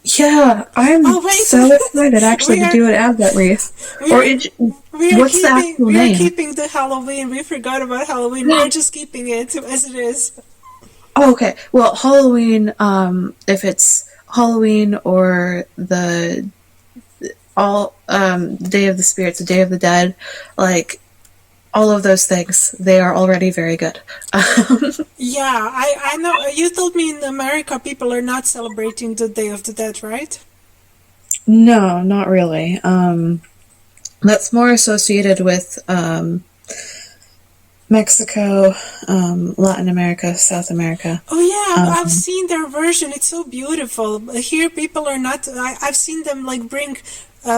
Yeah, I'm so excited actually to do it as at least. What's the actual name? We are keeping the Halloween. We forgot about Halloween. We're just keeping it as it is. Oh, okay. Well, Halloween, if it's Halloween or the Day of the Spirits, the Day of the Dead, like all of those things, they are already very good. Yeah, I know. You told me in America people are not celebrating the Day of the Dead, right? No, not really. That's more associated with Mexico, Latin America, South America. Oh yeah, I've seen their version. It's so beautiful. Here people are not. I've seen them like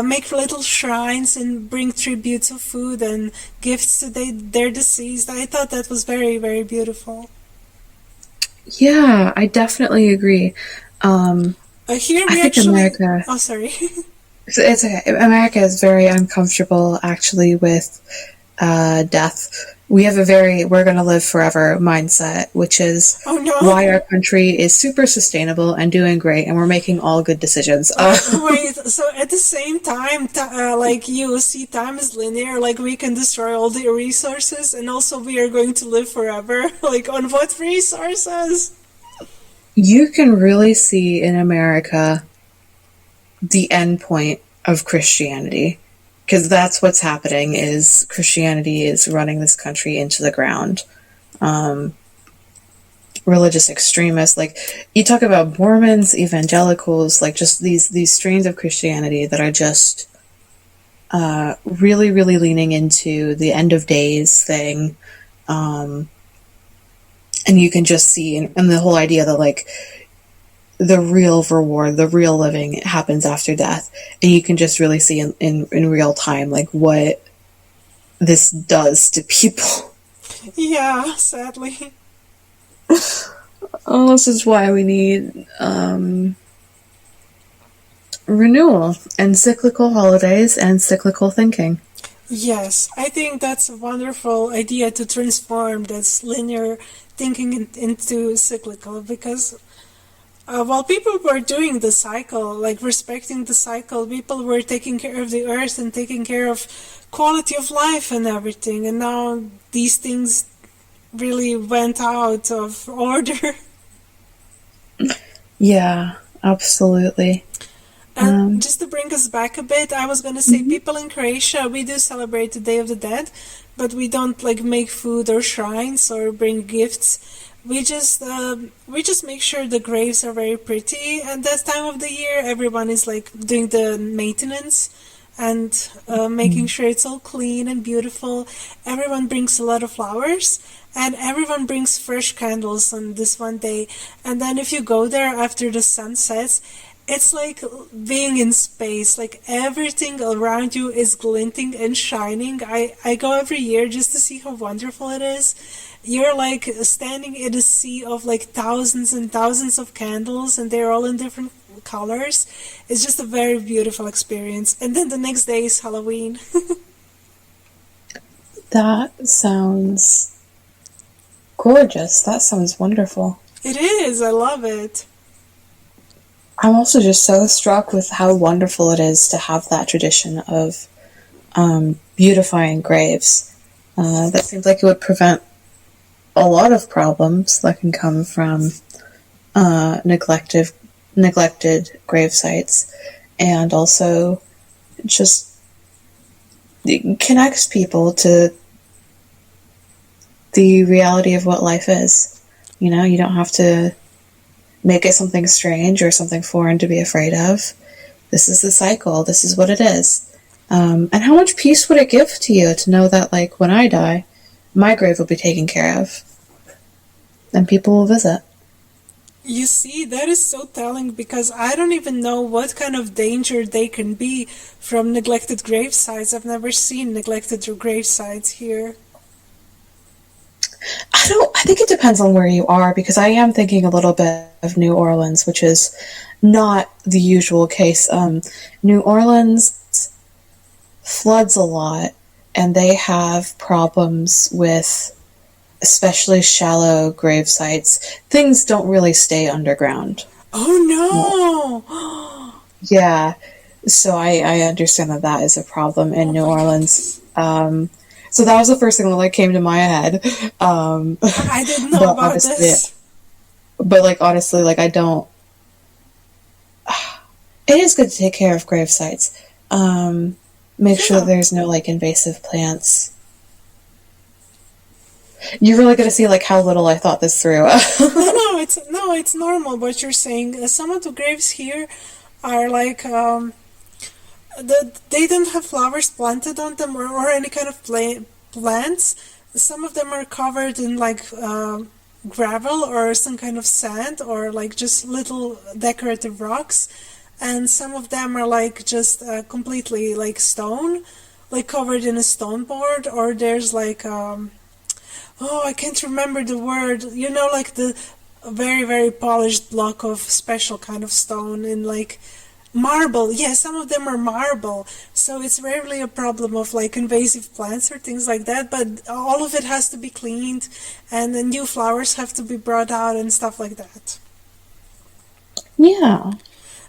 make little shrines and bring tributes of food and gifts to their deceased. I thought that was very, very beautiful. Yeah, I definitely agree. Here we America. Oh, sorry. It's okay. America is very uncomfortable, actually, with death. We have we're going to live forever mindset, which is why our country is super sustainable and doing great, and we're making all good decisions. Wait, so at the same time, like you see time is linear, like we can destroy all the resources, and also we are going to live forever. Like on what resources? You can really see in America the end point of Christianity. Because that's what's happening, is Christianity is running this country into the ground. Religious extremists, like, you talk about Mormons, evangelicals, like, just these strains of Christianity that are just really, really leaning into the end of days thing. And you can just see, and the whole idea that, like, the real reward, the real living happens after death. And you can just really see in real time, like, what this does to people. Yeah, sadly. Oh, this is why we need renewal and cyclical holidays and cyclical thinking. Yes, I think that's a wonderful idea to transform this linear thinking into cyclical, because while people were doing the cycle, like respecting the cycle, people were taking care of the earth and taking care of quality of life and everything, and now these things really went out of order. Yeah, absolutely. And just to bring us back a bit, I was going to say people in Croatia, we do celebrate the Day of the Dead, but we don't like make food or shrines or bring gifts. We just make sure the graves are very pretty, and that time of the year everyone is like doing the maintenance and making sure it's all clean and beautiful. Everyone brings a lot of flowers, and everyone brings fresh candles on this one day. And then if you go there after the sun sets, it's like being in space. Like everything around you is glinting and shining. I go every year just to see how wonderful it is. You're like standing in a sea of like thousands and thousands of candles, and they're all in different colors. It's just a very beautiful experience. And then the next day is Halloween. That sounds gorgeous. That sounds wonderful. It is. I love it. I'm also just so struck with how wonderful it is to have that tradition of beautifying graves. That seems like it would prevent a lot of problems that can come from neglected grave sites, and also just it connects people to the reality of what life is. You know, you don't have to make it something strange or something foreign to be afraid of. This is the cycle. This is what it is. And how much peace would it give to you to know that, like, when I die, my grave will be taken care of, and people will visit. You see, that is so telling, because I don't even know what kind of danger they can be from neglected grave sites. I've never seen neglected grave sites here. I think it depends on where you are, because I am thinking a little bit of New Orleans, which is not the usual case. New Orleans floods a lot, and they have problems with especially shallow grave sites. Things don't really stay underground. Oh no! Yeah, so I understand that is a problem in New Orleans. So that was the first thing that like came to my head. I didn't know about this. But like honestly, like I don't. It is good to take care of grave sites. Make sure that there's no like invasive plants. You're really gonna see like how little I thought this through. It's normal what you're saying. Some of the graves here are like they don't have flowers planted on them, or any kind of plants. Some of them are covered in like gravel or some kind of sand, or like just little decorative rocks, and some of them are like just completely like stone, like covered in a stone board, or there's like I can't remember the word. You know, like the very very polished block of special kind of stone in like marble. Yeah, some of them are marble, so it's rarely a problem of like invasive plants or things like that, but all of it has to be cleaned, and the new flowers have to be brought out and stuff like that. Yeah.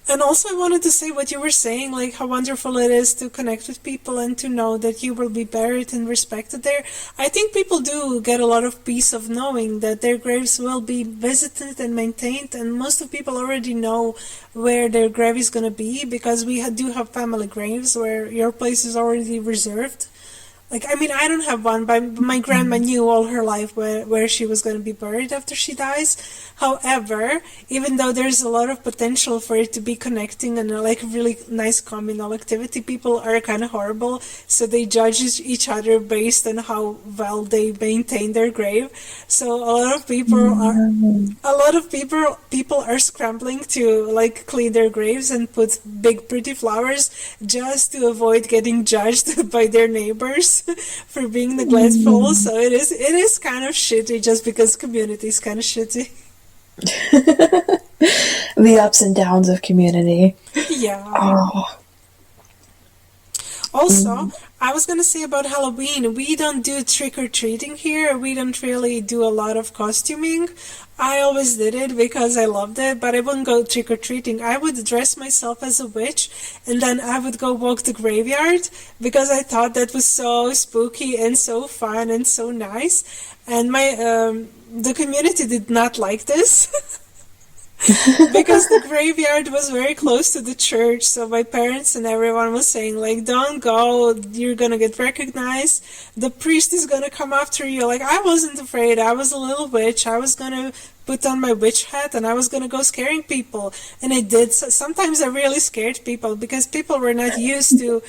And also I wanted to say what you were saying, like how wonderful it is to connect with people and to know that you will be buried and respected there. I think people do get a lot of peace of knowing that their graves will be visited and maintained, and most of people already know where their grave is going to be, because we do have family graves where your place is already reserved. Like, I mean, I don't have one, but my grandma knew all her life where she was going to be buried after she dies. However, even though there's a lot of potential for it to be connecting and like really nice communal activity, people are kind of horrible, so they judge each other based on how well they maintain their grave. So a lot of people are scrambling to like clean their graves and put big pretty flowers just to avoid getting judged by their neighbors. abuse for being neglectful. So it is kind of shitty just because community is kind of shitty. The ups and downs of community. Yeah. Oh. Also, I was going to say about Halloween, we don't do trick-or-treating here. We don't really do a lot of costuming. I always did it because I loved it, but I wouldn't go trick-or-treating. I would dress myself as a witch, and then I would go walk the graveyard because I thought that was so spooky and so fun and so nice. And the community did not like this. Because the graveyard was very close to the church, so my parents and everyone was saying, like, don't go, you're gonna get recognized, the priest is gonna come after you. Like, I wasn't afraid, I was a little witch, I was gonna put on my witch hat and I was gonna go scaring people. And I did. Sometimes I really scared people because people were not used to,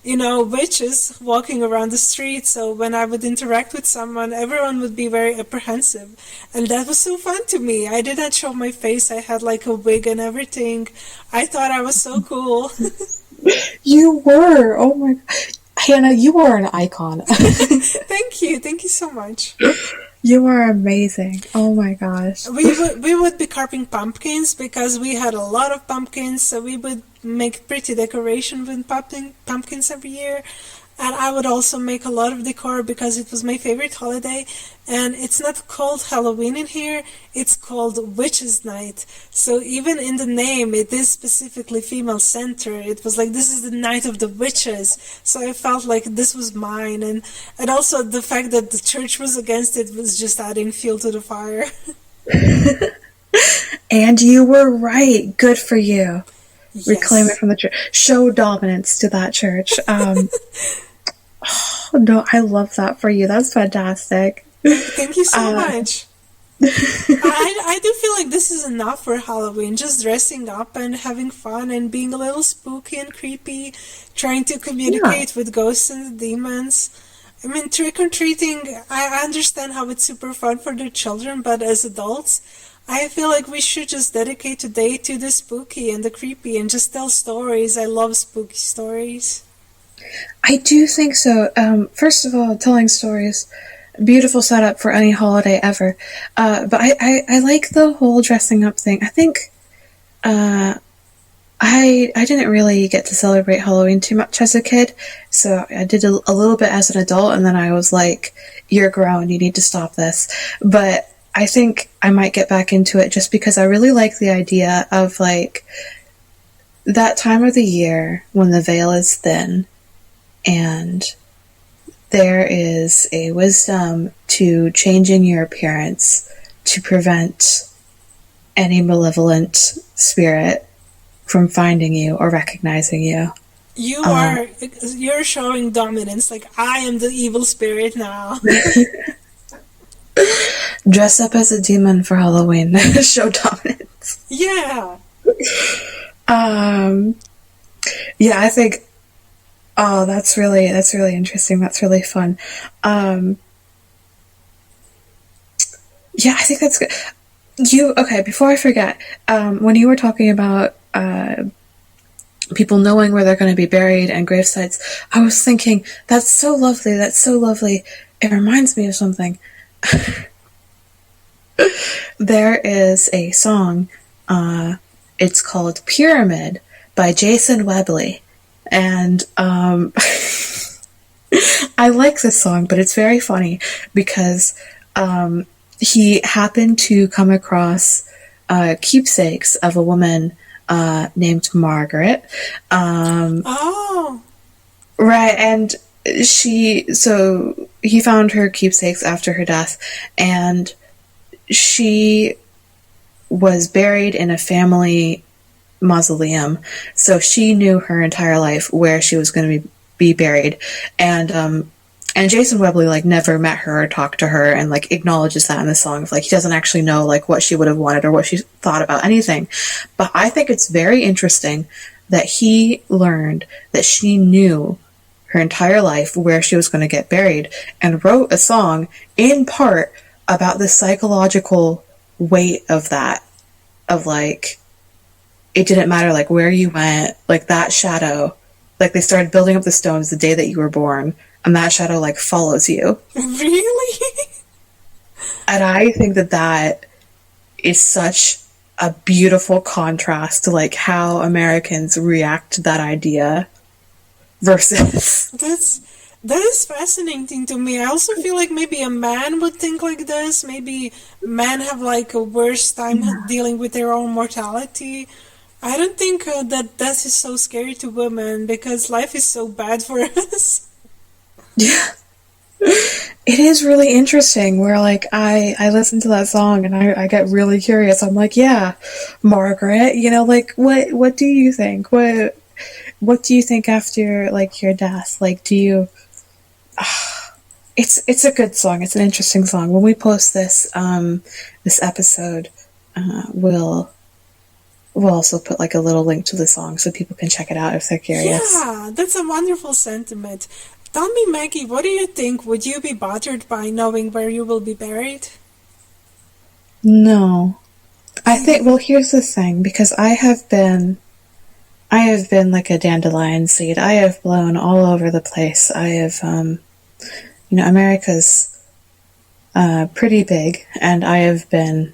witches walking around the street. So when I would interact with someone, everyone would be very apprehensive. And that was so fun to me. I didn't show my face. I had like a wig and everything. I thought I was so cool. You were. Oh my God. Hannah, you are an icon. Thank you. Thank you so much. You are amazing. Oh my gosh. We would be carving pumpkins because we had a lot of pumpkins, so we would make pretty decoration with pumpkins every year. And I would also make a lot of decor because it was my favorite holiday. And it's not called Halloween in here, it's called Witches' Night. So even in the name, it is specifically female-centered. It was like, this is the night of the witches. So I felt like this was mine. And also the fact that the church was against it was just adding fuel to the fire. And you were right. Good for you. Yes. Reclaim it from the church. Show dominance to that church. Oh, no, I love that for you. That's fantastic. Thank you so much. I do feel like this is enough for Halloween. Just dressing up and having fun and being a little spooky and creepy, trying to communicate with ghosts and demons. I mean, trick-or-treating, I understand how it's super fun for the children, but as adults, I feel like we should just dedicate a day to the spooky and the creepy and just tell stories. I love spooky stories. I do think so. First of all, telling stories, beautiful setup for any holiday ever. But I like the whole dressing up thing. I think I didn't really get to celebrate Halloween too much as a kid, so I did a little bit as an adult, and then I was like, you're grown, you need to stop this. But I think I might get back into it just because I really like the idea of like that time of the year when the veil is thin and there is a wisdom to changing your appearance to prevent any malevolent spirit from finding you or recognizing you. You're showing dominance, like I am the evil spirit now. Dress up as a demon for Halloween. Show dominance. Yeah. Yeah, I think that's really interesting. That's really fun. Yeah, I think that's good. Okay, before I forget, when you were talking about people knowing where they're going to be buried and grave sites, I was thinking, that's so lovely. It reminds me of something. There is a song, it's called Pyramid by Jason Webley, and I like this song, but it's very funny because he happened to come across keepsakes of a woman named Margaret. Oh. Right, and he found her keepsakes after her death, and she was buried in a family mausoleum, so she knew her entire life where she was going to be buried, and Jason Webley like never met her or talked to her, and like acknowledges that in the song of like he doesn't actually know like what she would have wanted or what she thought about anything. But I think it's very interesting that he learned that she knew her entire life where she was going to get buried and wrote a song in part about the psychological weight of that, of like it didn't matter like where you went, like that shadow, like they started building up the stones the day that you were born, and that shadow like follows you. Really? And I think that that is such a beautiful contrast to like how Americans react to that idea versus that is fascinating to me. I also feel like maybe a man would think like this. Maybe men have like a worse time dealing with their own mortality. I don't think that death is so scary to women because life is so bad for us. yeah. It is really interesting where like I listen to that song and I get really curious. I'm like, yeah, Margaret, you know, like what do you think? What do you think after like your death? Like do you it's a good song. It's an interesting song. When we post this this episode, we'll also put like a little link to the song so people can check it out if they're curious. Yeah, that's a wonderful sentiment. Tell me, Maggie, what do you think? Would you be bothered by knowing where you will be buried? No. I think well here's the thing, because I have been like a dandelion seed. I have blown all over the place. I have you know, America's pretty big, and I have been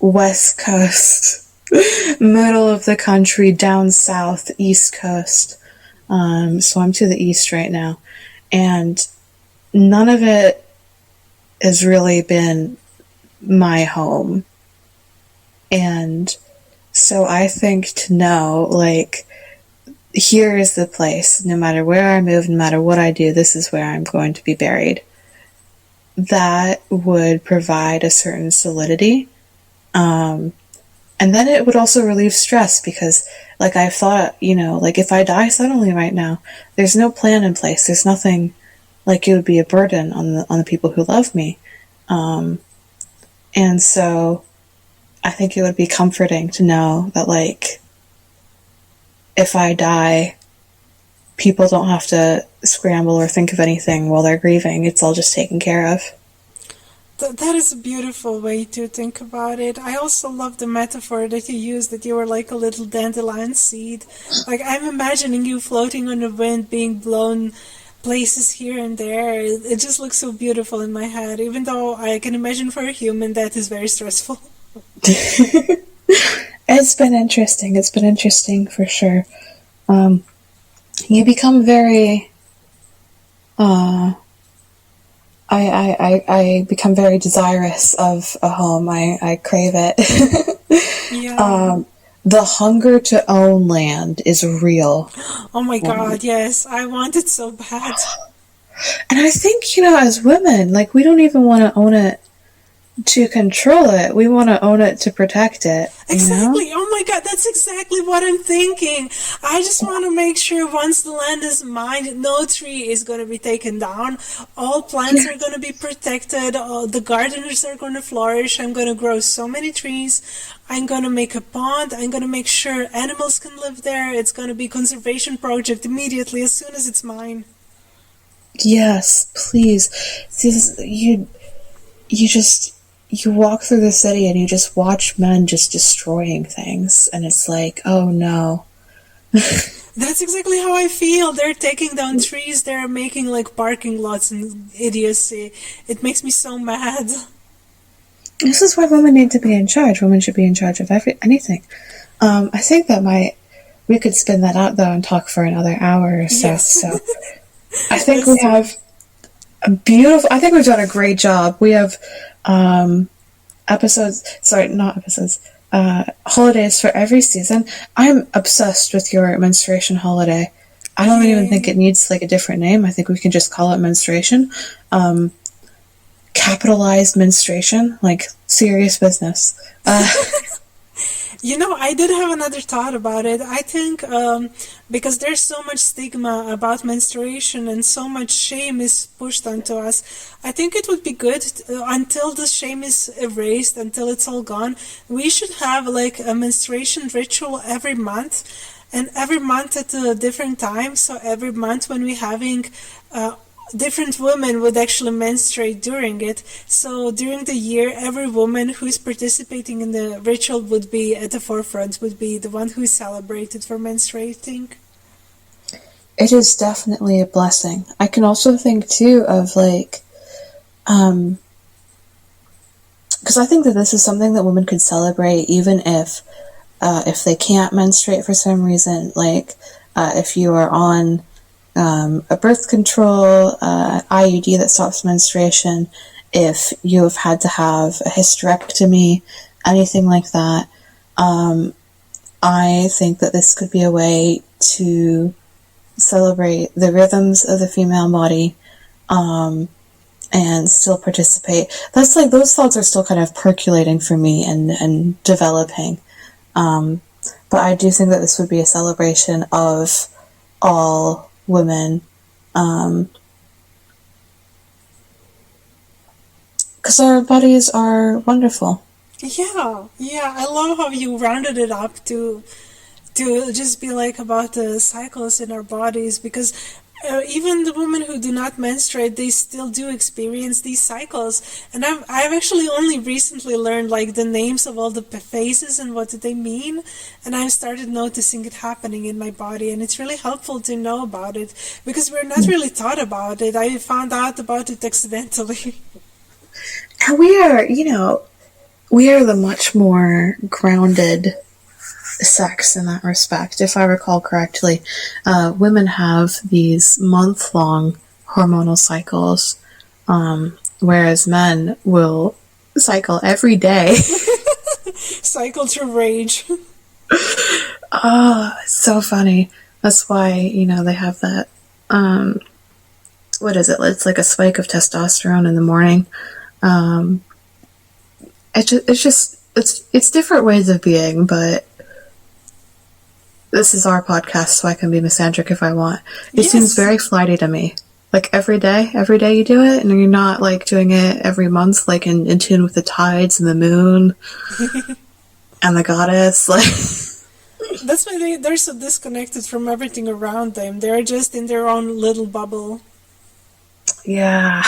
West Coast, middle of the country, down south, East Coast. So I'm to the east right now. And none of it has really been my home. And so I think to know, like, here is the place. No matter where I move, no matter what I do, this is where I'm going to be buried. That would provide a certain solidity. And then it would also relieve stress because, like, I've thought, you know, like, if I die suddenly right now, there's no plan in place. There's nothing, like, it would be a burden on the people who love me. And so I think it would be comforting to know that, like, if I die, people don't have to scramble or think of anything while they're grieving. It's all just taken care of. That is a beautiful way to think about it. I also love the metaphor that you used, that you were like a little dandelion seed. Like, I'm imagining you floating on the wind, being blown places here and there. It just looks so beautiful in my head, even though I can imagine for a human that is very stressful. It's been interesting. It's been interesting for sure. You become very... I become very desirous of a home. I crave it. Yeah. The hunger to own land is real. Oh my God, yes. I want it so bad. And I think, you know, as women, like, we don't even want to own it to control it. We want to own it to protect it. Exactly. You know? Oh my God, that's exactly what I'm thinking. I just want to make sure once the land is mine, no tree is going to be taken down. All plants are going to be protected. The gardeners are going to flourish. I'm going to grow so many trees. I'm going to make a pond. I'm going to make sure animals can live there. It's going to be a conservation project immediately as soon as it's mine. Yes, please. You walk through the city and you just watch men just destroying things, and it's like, oh no. That's exactly how I feel. They're taking down trees, they're making like parking lots and idiocy. It makes me so mad. This is why women need to be in charge. Women should be in charge of anything. I think that we could spin that out though and talk for another hour or so. Yes. So I think we have a beautiful, I think we've done a great job. We have holidays for every season. I'm obsessed with your menstruation holiday. I don't even think it needs like a different name. I think we can just call it menstruation. Capitalized menstruation, like serious business. You know, I did have another thought about it. I think because there's so much stigma about menstruation and so much shame is pushed onto us, I think it would be good until the shame is erased, until it's all gone, we should have like a menstruation ritual every month, and every month at a different time. So every month when we're having different women would actually menstruate during it. So during the year, every woman who's participating in the ritual would be at the forefront, would be the one who's celebrated for menstruating. it is definitely a blessing. I can also think too of like, because I think that this is something that women could celebrate even if they can't menstruate for some reason, like if you are on a birth control, IUD that stops menstruation, if you have had to have a hysterectomy, anything like that. I think that this could be a way to celebrate the rhythms of the female body, and still participate. That's like, those thoughts are still kind of percolating for me and developing. But I do think that this would be a celebration of all women, because our bodies are wonderful. Yeah, I love how you rounded it up to just be like about the cycles in our bodies, because even the women who do not menstruate, they still do experience these cycles. And I've actually only recently learned like the names of all the phases and what they mean, and I've started noticing it happening in my body, and it's really helpful to know about it because we're not really taught about it. I found out about it accidentally. And we are the much more grounded sex in that respect. If I recall correctly, women have these month-long hormonal cycles, whereas men will cycle every day. Cycle through rage. Oh, it's so funny. That's why, they have that, what is it? It's like a spike of testosterone in the morning. It's different ways of being, but this is our podcast, so I can be misandric if I want. It seems very flighty to me. Like every day you do it, and you're not like doing it every month, like in tune with the tides and the moon and the goddess. Like, that's why they're so disconnected from everything around them. They're just in their own little bubble. Yeah.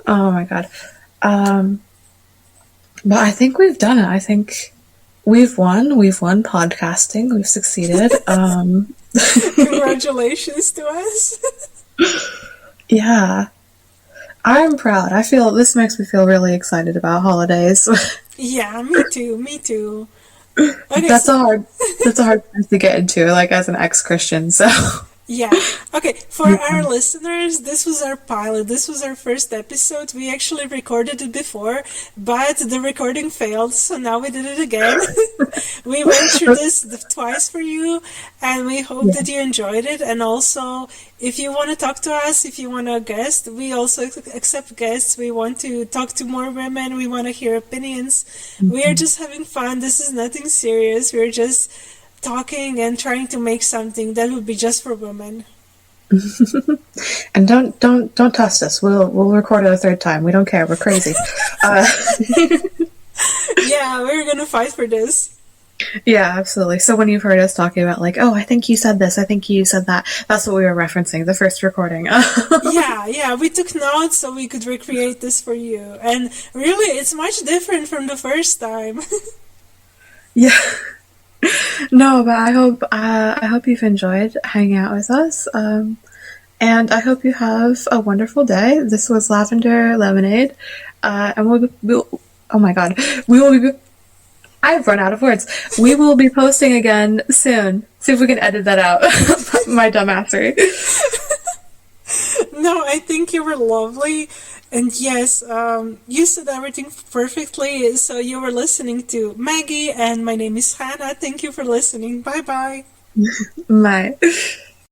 Oh my god. But I think we've done it. I think we've won. We've won podcasting. We've succeeded. Congratulations to us. Yeah. I'm proud. This makes me feel really excited about holidays. Yeah, me too. Okay, that's a hard thing to get into, like, as an ex-Christian, so. Yeah. Okay, for our listeners, this was our pilot. This was our first episode. We actually recorded it before, but the recording failed, so now we did it again. We went through this twice for you, and we hope that you enjoyed it. And also, if you want to talk to us, if you want a guest, we also accept guests. We want to talk to more women. We want to hear opinions. We are just having fun. This is nothing serious. We're just talking and trying to make something that would be just for women. And don't test us. We'll record it a third time. We don't care. We're crazy. Yeah, we're gonna fight for this. Yeah, absolutely. So when you've heard us talking about like, oh, I think you said this, I think you said that, that's what we were referencing, the first recording. Yeah, we took notes so we could recreate this for you. And really, it's much different from the first time. Yeah. No, but I hope you've enjoyed hanging out with us, and I hope you have a wonderful day. This was Lavender Lemonade, and oh my god, we will be. I've run out of words. We will be posting again soon. See if we can edit that out. My dumbassery. No, I think you were lovely. And yes, you said everything perfectly. So you were listening to Maggie, and my name is Hannah. Thank you for listening. Bye-bye. Bye.